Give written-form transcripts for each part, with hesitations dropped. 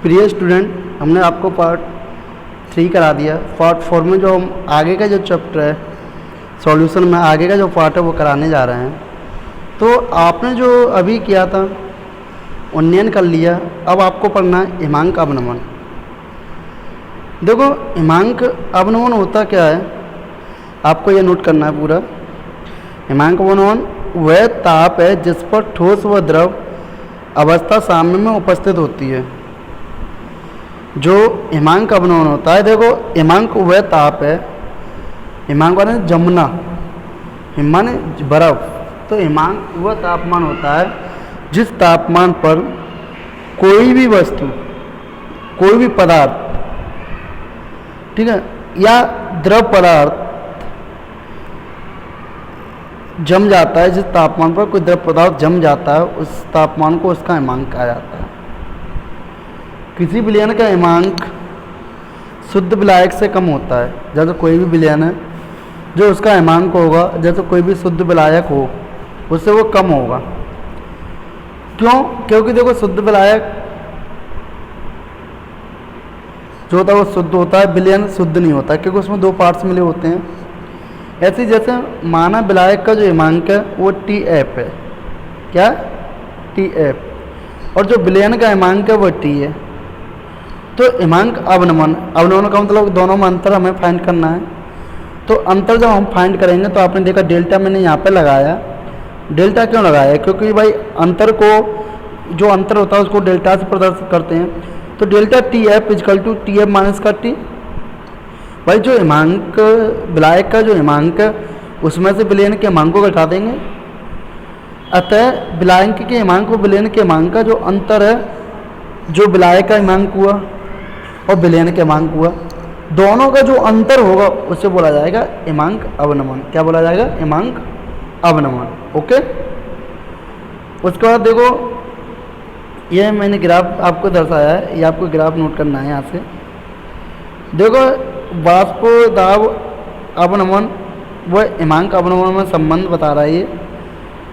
प्रिय स्टूडेंट, हमने आपको पार्ट 3 करा दिया। पार्ट 4 में जो हम आगे का जो चैप्टर है सॉल्यूशन में आगे का जो पार्ट है वो कराने जा रहे हैं। तो आपने जो अभी किया था उन्नयन कर लिया, अब आपको पढ़ना है हिमांक अवनमन। देखो हिमांक अवनमन होता क्या है, आपको ये नोट करना है पूरा। हिमांक अवनमन वह ताप है जिस पर ठोस व द्रव अवस्था साम्य में उपस्थित होती है। जो हिमांक अवनमन होता है, देखो हिमांक वह ताप है, हिमांक माने जमुना, हिम माने बर्फ, तो हिमांक वह तापमान होता है जिस तापमान पर कोई भी वस्तु, कोई भी पदार्थ, ठीक है, या द्रव पदार्थ जम जाता है। जिस तापमान पर कोई द्रव पदार्थ जम जाता है उस तापमान को उसका हिमांक कहा जाता है। किसी विलयन का हिमांक शुद्ध विलायक से कम होता है। जैसे कोई भी विलयन है जो उसका हिमांक होगा, जैसे कोई भी शुद्ध विलायक हो उससे वो कम होगा। क्यों? क्योंकि देखो शुद्ध विलायक जो होता है वो शुद्ध होता है, विलयन शुद्ध नहीं होता क्योंकि उसमें दो पार्ट्स मिले होते हैं। ऐसे जैसे माना विलायक का जो हिमांक है वो TF है, क्या TF, और जो विलयन का हिमांक है वो T है। तो हिमांक अवनमन, अवनमन का मतलब दोनों में अंतर हमें फाइंड करना है। तो अंतर जब हम फाइंड करेंगे तो आपने देखा डेल्टा मैंने यहाँ पे लगाया। डेल्टा क्यों लगाया? क्योंकि भाई अंतर को, जो अंतर होता है उसको डेल्टा से प्रदर्शित करते हैं। तो delta TF is equal to TF minus का T। भाई जो हिमांक विलायक का जो हिमांक है उसमें से विलयन के हिमांक को घटा देंगे। अतः विलायक के हिमांक व विलयन के हिमांक का जो अंतर है, जो विलायक का हिमांक हुआ और विलयन के हिमांक हुआ, दोनों का जो अंतर होगा उसे बोला जाएगा हिमांक अवनमन। क्या बोला जाएगा? हिमांक अवनमन। ओके। उसके बाद देखो ये मैंने ग्राफ आपको दर्शाया है, ये आपको ग्राफ नोट करना है। यहाँ से देखो वाष्प दाब अवनमन व हिमांक अवनमन में संबंध बता रहा है।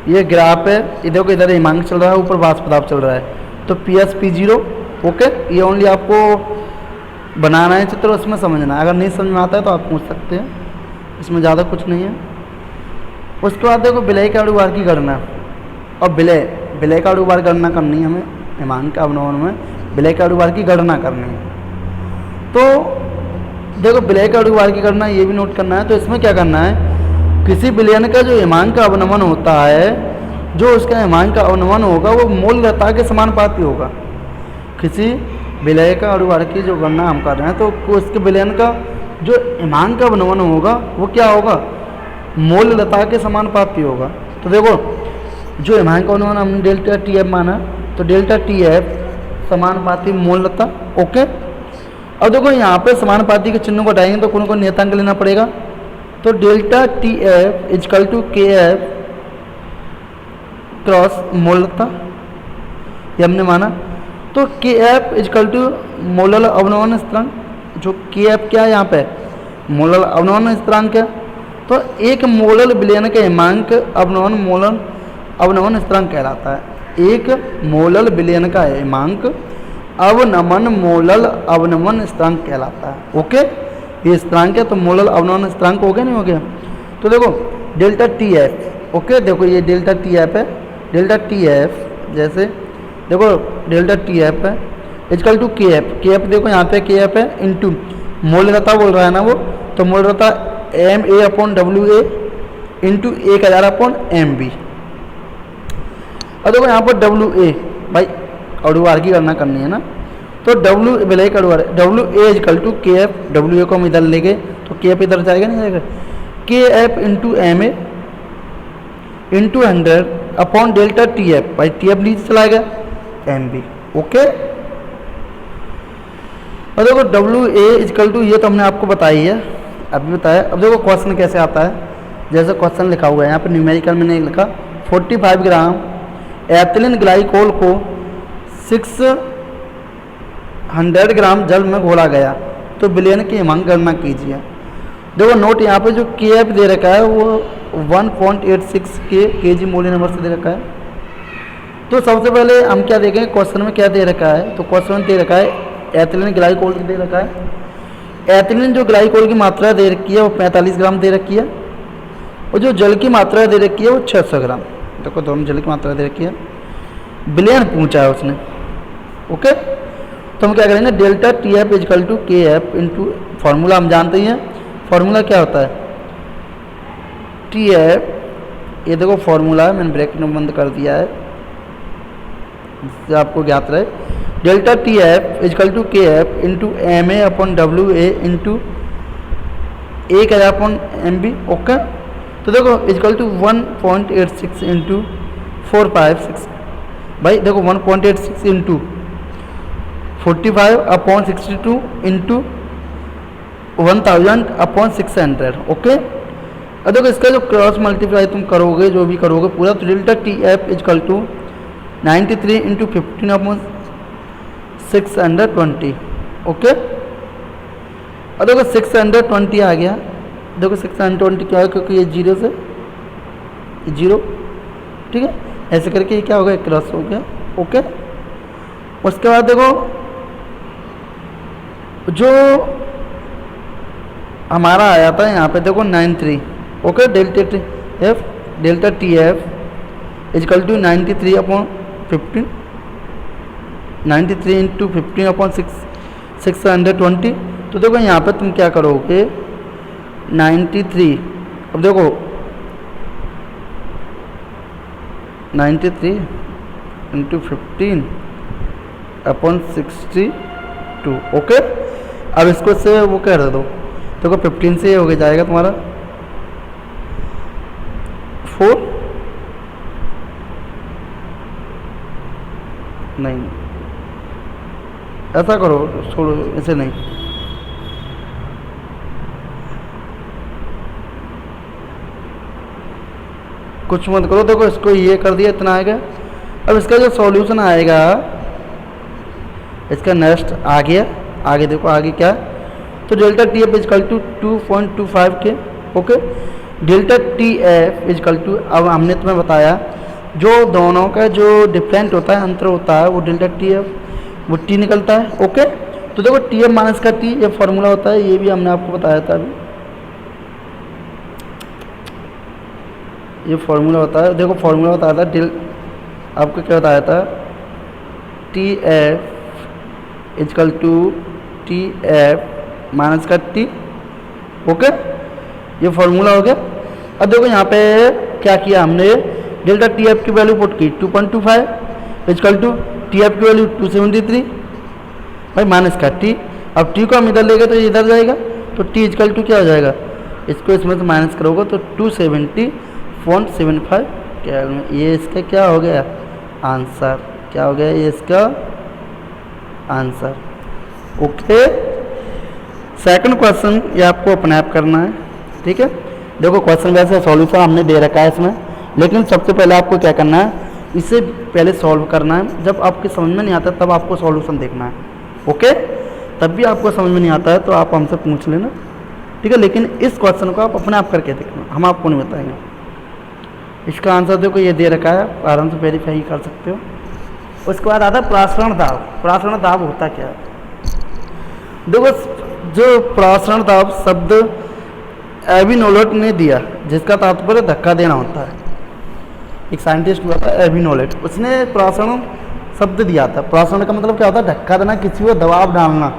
ये ग्राफ है, इधर को इधर हिमांक चल रहा है, ऊपर वाष्प दाब चल रहा है। तो PS P0। ओके, ये ओनली आपको बनाना है चित्र, उसमें समझना है। अगर नहीं समझ में आता है तो आप पूछ सकते हैं, इसमें ज़्यादा कुछ नहीं है। उसके बाद देखो विलय के अणुभार की गणना, और विलय का अणुभार गणना करनी है हमें। हिमांक अवनमन में विलय के अणुभार की गणना करनी है। तो देखो विलय के अणुभार की गणना ये भी नोट करना है। तो इसमें क्या करना है, किसी विलयन का जो हिमांक अवनमन होता है, जो उसका हिमांक अवनमन होगा वो मूललता के समानुपाती होगा। किसी विलय का अणुभार की जो गणना हम कर रहे हैं तो उसके विलयन का जो हिमांक अवनमन होगा वो क्या होगा? मूललता के समानुपाती होगा। तो देखो जो हिमांक अवनमन हमने डेल्टा TF माना, तो डेल्टा TF समानुपाती मूललता। ओके। अब देखो यहाँ पे समानुपाती के चिन्ह को हटाएंगे तो कौन नियतांक लेना पड़ेगा। तो delta TF is equal to KF cross मूललता, ये हमने माना। तो KF इजकल टू मोलल अवनमन स्थिरांक, जो KF क्या है यहाँ पे? मोलल अवनमन स्थिरांक है। तो एक मोलल विलयन के हिमांक अवनमन स्थिरांक कहलाता है। एक मोलल विलयन का हिमांक अवनमन मोलल अवनमन स्थिरांक कहलाता है। ओके, ये स्थिरांक है तो मोलल अवनमन स्थिरांक हो गया, नहीं हो गया? तो देखो डेल्टा TF, ओके, देखो ये डेल्टा TF है। डेल्टा TF जैसे देखो डेल्टा TF है इजकल टू KF देखो यहाँ पे KF है इंटू मूललता बोल रहा है ना वो, तो मूललता MA/WA इंटू 1000/MB। और देखो यहाँ पर WA, भाई अणुभार की गणना करनी है ना, तो W विलय का अणुभार WA is equal to KF, WA को हम इधर ले गए तो KF इधर जाएगा, नहीं जाएगा? KF into MA into 100 upon delta TF, भाई TF नीचे चला गया, MB। ओके। और देखो WA इजकल टू, ये तो हमने आपको बताई है, अभी बताया। अब देखो क्वेश्चन कैसे आता है, जैसे क्वेश्चन लिखा हुआ है यहाँ पर न्यूमेरिकल में नहीं लिखा। 45 ग्राम एथिलीन ग्लाइकोल को 600 ग्राम जल में घोला गया तो विलयन की हिमांक गणना कीजिए। देखो नोट यहाँ पे जो KF दे रखा है वो 1.86 kg मोल नंबर से दे रखा है। तो सबसे पहले हम क्या देखेंगे, क्वेश्चन में क्या दे रखा है। तो क्वेश्चन में दे रखा है एथिलीन ग्लाइकोल दे रखा है। एथिलीन जो ग्लाइकोल की मात्रा दे रखी है वो 45 ग्राम दे रखी है, और जो जल की मात्रा दे रखी है वो 600 ग्राम। देखो दोनों जल की मात्रा दे रखी है, विलयन पूछा है उसने। ओके, तो हम क्या करेंगे, delta T F is equal to K F into, formula हम जानते ही हैं। फॉर्मूला क्या होता है, टी एफ, ये देखो फॉर्मूला है, मैंने ब्रैकेट में बंद कर दिया है जिससे आपको ज्ञात रहे। Delta T F is equal to K F into M A upon W A into A क्या है अपॉन एम बी। ओके, तो देखो इजकल टू 1.86 इंटू 456। भाई देखो 1.86 into 45 upon 62 into 1000 upon 600। Okay, अब देखो इसका जो क्रॉस मल्टीप्लाई तुम करोगे, जो भी करोगे पूरा, तो delta T F is equal to 93 into 15 upon 620। Okay, अब देखो 620 आ गया। देखो 620 क्या है, क्योंकि ये जीरो से जीरो, ठीक है, ऐसे करके ये क्या होगा, एक क्रॉस हो गया। ओके, उसके बाद देखो जो हमारा आया था यहाँ पे देखो 93। Okay, delta T F is equal to 93 upon 15, 93 into 15 upon 620। तो देखो यहाँ पे तुम क्या करोगे, 93, अब देखो 93 इंटू 15 अपॉन 62। ओके, अब इसको से वो कर दो, देखो 15 से हो गया जाएगा तुम्हारा 4, नहीं ऐसा करो, छोड़ो ऐसे नहीं, कुछ मत करो। देखो इसको ये कर दिया, इतना आएगा। अब इसका जो सॉल्यूशन आएगा, इसका नेक्स्ट आ गया, आगे देखो आगे क्या है, तो delta T F is equal to 2.25 के। Okay, delta T F is equal to, अब हमने तुम्हें बताया जो दोनों का जो डिफरेंट होता है, अंतर होता है, वो डेल्टा टी एफ वो टी निकलता है। ओके, तो देखो टी एफ माइनस का टी, ये फॉर्मूला होता है, ये भी हमने आपको बताया था अभी, ये फॉर्मूला होता है। देखो फॉर्मूला बताया था, आपको क्या बताया था, T F is equal to T F minus का टी। ओके, ये फॉर्मूला हो गया। अब देखो यहाँ पे क्या किया हमने, डेल्टा टी एफ की वैल्यू पुट की 2.25 इजकल टू टी एफ की वैल्यू 273, भाई माइनस का टी। अब टी को हम इधर लेंगे तो ये इधर जाएगा, तो टी इजकल टू क्या हो जाएगा, इसको इसमें से माइनस करोगे तो 270.75 केल्विन। ये इसका क्या हो गया आंसर, क्या हो गया ये इसका आंसर। ओके, सेकंड क्वेश्चन ये आपको अपने आप करना है, ठीक है। देखो क्वेश्चन वैसे सॉल्यूशन हमने दे रखा है इसमें, लेकिन सबसे पहले आपको क्या करना है, इसे पहले सॉल्व करना है। जब आपके समझ में नहीं आता तब आपको सॉल्यूशन देखना है। ओके, तब भी आपको समझ में नहीं आता है तो आप हमसे पूछ लेना, ठीक है। लेकिन इस क्वेश्चन को आप अपने आप करके देखना, हम आपको नहीं बताएंगे। इसका आंसर देखो ये दे रखा है, आराम से वेरीफाई कर सकते हो। उसके बाद आता है प्रासरण दाब। प्रासरण दाब होता क्या है, देखो जो प्रासरण दाब शब्द एविनोलेट ने दिया, जिसका तात्पर्य धक्का देना होता है। एक साइंटिस्ट हुआ था एविनोलेट, उसने प्रासरण शब्द दिया था। प्रासरण का मतलब क्या होता है, धक्का देना, किसी को दबाव डालना।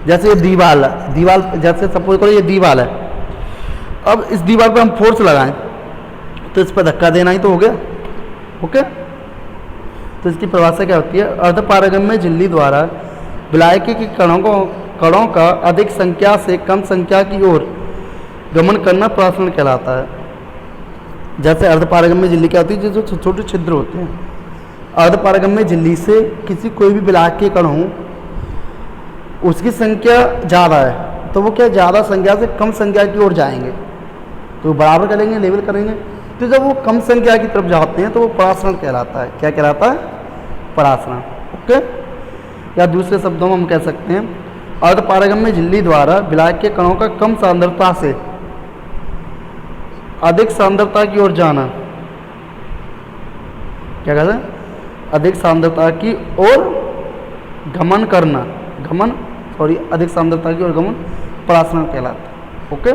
जैसे ये दीवार है, दीवार जैसे सपोज करो ये दीवार है, अब इस दीवार पर हम फोर्स लगाएं तो इस पर धक्का देना ही तो हो गया। ओके, तो इसकी परिभाषा क्या होती है, अर्धपारगम्य झिल्ली द्वारा विलायकी के कणों का अधिक संख्या से कम संख्या की ओर गमन करना प्रासरण कहलाता है। जैसे अर्धपारगम्य झिल्ली क्या होती है, जो छोटे छोटे छिद्र होते हैं, अर्धपारगम्य झिल्ली से किसी कोई भी विलायक के कण हो, उसकी संख्या ज़्यादा है तो वो क्या ज़्यादा संख्या से कम संख्या की ओर जाएंगे, तो बराबर करेंगे, लेवल करेंगे। तो जब वो कम संख्या की तरफ जाते हैं तो वो परासरण कहलाता है। क्या कहलाता है, परासरण। ओके, या दूसरे शब्दों में हम कह सकते हैं अर्धपारगम्य झिल्ली द्वारा विलायक के कणों का कम सांद्रता से अधिक सांद्रता की ओर जाना। क्या कहते हैं, अधिक सांद्रता की ओर गमन करना, अधिक सांद्रता की ओर गमन परासरण कहलाता है। ओके,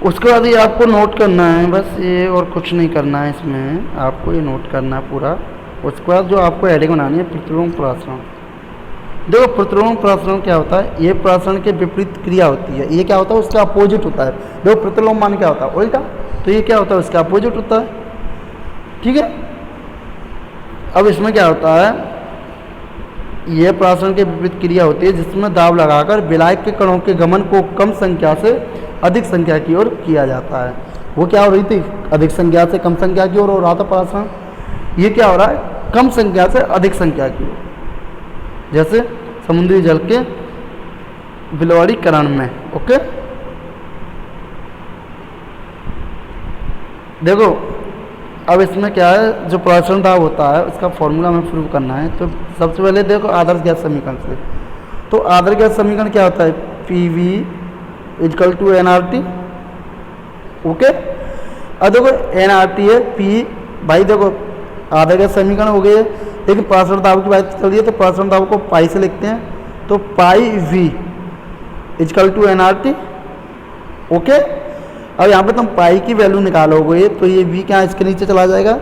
उसके बाद ये आपको नोट करना है, बस ये और कुछ नहीं करना है इसमें, आपको ये नोट करना है पूरा। उसके बाद जो आपको हेडिंग बनानी है प्रतिलोम परासरण। देखो प्रतिलोम परासरण क्या होता है, ये परासरण के विपरीत क्रिया होती है। ये क्या होता है, उसका अपोजिट होता है। देखो प्रतिलोम मान क्या होता है, उल्टा, तो ये क्या होता है, उसका अपोजिट होता है। ठीक है, अब इसमें क्या होता है, यह परासरण के विपरीत क्रिया होती है जिसमें दाब लगाकर विलायक के कणों के गमन को कम संख्या से अधिक संख्या की ओर किया जाता है। वो क्या हो रही थी, अधिक संख्या से कम संख्या की ओर हो रहा था परासरण। ये क्या हो रहा है, कम संख्या से अधिक संख्या की ओर, जैसे समुद्री जल के विलवणीकरण में। ओके, देखो अब इसमें क्या है, जो परासरण दाब होता है उसका फॉर्मूला हमें प्रूव करना है। तो सबसे पहले देखो आदर्श गैस समीकरण से। तो आदर्श गैस समीकरण क्या होता है, P V is equal to N R T. Okay, अब देखो एन आर टी है, पी भाई देखो आदर्श गैस समीकरण हो गए, लेकिन परासरण दाब की बात चल रही है तो परासरण दाब को पाई से लिखते हैं, तो pi V is equal to N R T. Okay, अब यहाँ पे तुम पाई की वैल्यू निकालोगे तो ये v क्या इसके नीचे चला जाएगा,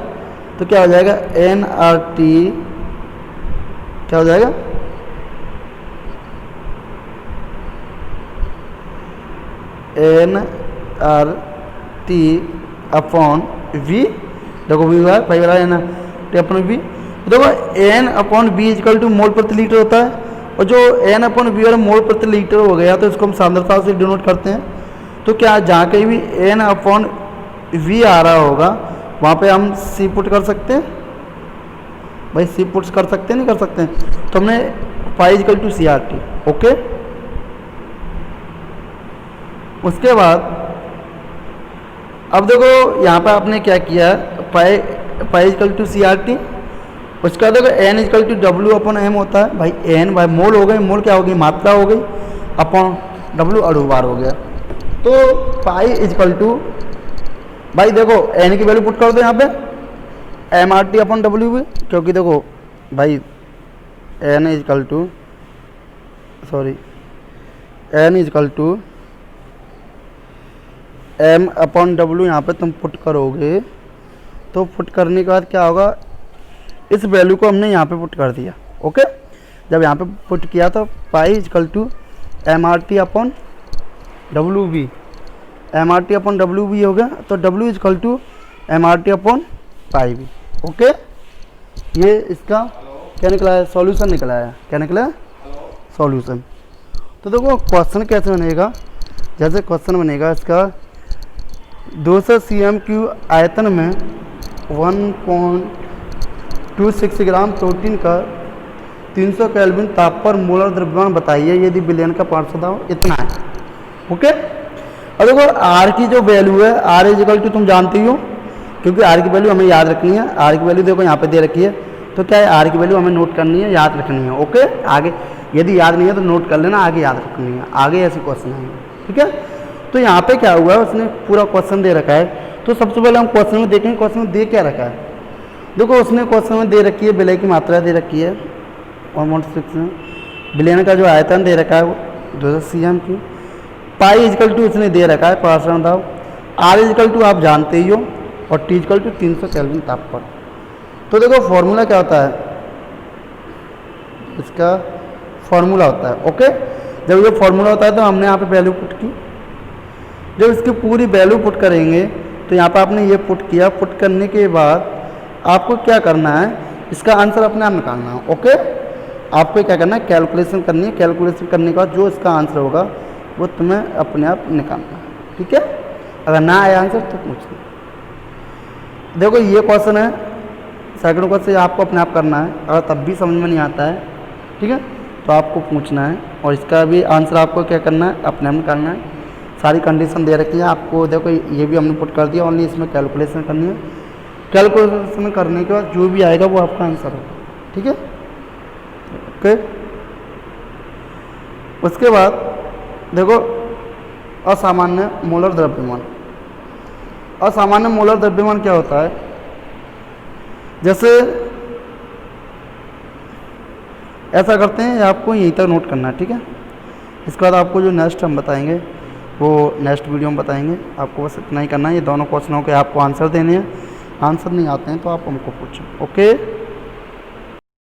तो क्या हो जाएगा एन आर टी, क्या हो जाएगा N R T upon V. देखो वी है पाई वाला एन टी अपॉन वी। देखो N upon V is equal to mole प्रति लीटर होता है, और जो एन अपॉन वी और मोल प्रति लीटर हो गया तो इसको हम सांद्रता से डिनोट करते हैं। तो क्या जहाँ कहीं भी एन अपॉन वी आ रहा होगा वहाँ पे हम सी पुट कर सकते हैं, भाई सी पुट कर सकते हैं, नहीं कर सकते हैं, तो हमने pi is equal to C R T. Okay, उसके बाद अब देखो यहाँ पे आपने क्या किया है, pi is equal to C R T. उसका देखो N is equal to W upon M होता है, भाई एन भाई मोल हो गई, मोल क्या हो गई, मात्रा हो गई, अपॉन डब्ल्यू अणुभार हो गया। तो पाई इजकल टू, भाई देखो एन की वैल्यू पुट कर दो यहाँ पे M R T upon W भी, क्योंकि देखो भाई N is equal to N is equal to M upon W यहाँ पे तुम पुट करोगे, तो पुट करने के बाद क्या होगा, इस वैल्यू को हमने यहाँ पे पुट कर दिया। ओके, जब यहाँ पे पुट किया तो pi is equal to M R T upon W B, M R T upon W B हो गया, तो W is equal to M R T upon pi B. Okay, ये इसका क्या निकला है, सॉल्यूशन निकला है। क्या निकला है, सॉल्यूशन। तो देखो क्वेश्चन कैसे बनेगा, जैसे क्वेश्चन बनेगा इसका 200 cm³ आयतन में 1.26 ग्राम प्रोटीन का 300 केल्विन ताप पर मोलर द्रव्यमान बताइए यदि विलयन का पार्श्व दाब इतना है। ओके, और देखो आर की जो वैल्यू है, आर इजिकल टू तुम जानते ही हो, क्योंकि आर की वैल्यू हमें याद रखनी है। आर की वैल्यू देखो यहाँ पे दे रखी है, तो क्या है आर की वैल्यू हमें नोट करनी है, याद रखनी है। ओके, आगे यदि याद नहीं है तो नोट कर लेना, आगे याद रखनी है, आगे ऐसे क्वेश्चन आएंगे। ठीक है, तो यहाँ पे क्या हुआ है, उसने पूरा क्वेश्चन दे रखा है। तो सबसे पहले हम क्वेश्चन में देखेंगे क्वेश्चन में दे क्या रखा है। देखो उसने क्वेश्चन में दे रखी है विलय की मात्रा दे रखी है 1.6 में, विलयन का जो आयतन दे रखा है वो 200 cm³, पाई इजकल टू उसने दे रखा है परासरण दाब, आर इजकल टू आप जानते ही हो, और टी इजकल टू 300 केल्विन ताप पर। तो देखो फॉर्मूला क्या होता है, इसका फॉर्मूला होता है। ओके, जब ये फॉर्मूला होता है तो हमने यहाँ पे वैल्यू पुट की, जब इसकी पूरी वैल्यू पुट करेंगे तो यहाँ पर आपने ये पुट किया, पुट करने के बाद आपको क्या करना है, इसका आंसर अपने आप निकालना है। ओके, आपको क्या करना है, कैलकुलेशन करनी है, कैलकुलेशन करने के बाद जो इसका आंसर होगा वो तुम्हें अपने आप निकालना है। ठीक है, अगर ना आए आंसर तो पूछना। देखो ये क्वेश्चन है, सेकंड क्वेश्चन आपको अपने आप करना है, अगर तब भी समझ में नहीं आता है, ठीक है, तो आपको पूछना है, और इसका भी आंसर आपको क्या करना है, अपने आप निकालना है। सारी कंडीशन दे रखी है आपको, देखो ये भी हमने पुट कर दिया, ओनली इसमें कैलकुलेशन करनी है। कैलकुलेशन करने के बाद जो भी आएगा वो आपका आंसर होगा। ठीक है, ओके। उसके बाद देखो असामान्य मोलर द्रव्यमान, असामान्य मोलर द्रव्यमान क्या होता है, जैसे ऐसा करते हैं, आपको यहीं तक नोट करना है, ठीक है। इसके बाद आपको जो नेक्स्ट हम बताएंगे वो नेक्स्ट वीडियो में बताएंगे। आपको बस इतना ही करना है, ये दोनों क्वेश्चनों के आपको आंसर देने हैं। आंसर नहीं आते हैं तो आप हमको पूछें, ओके।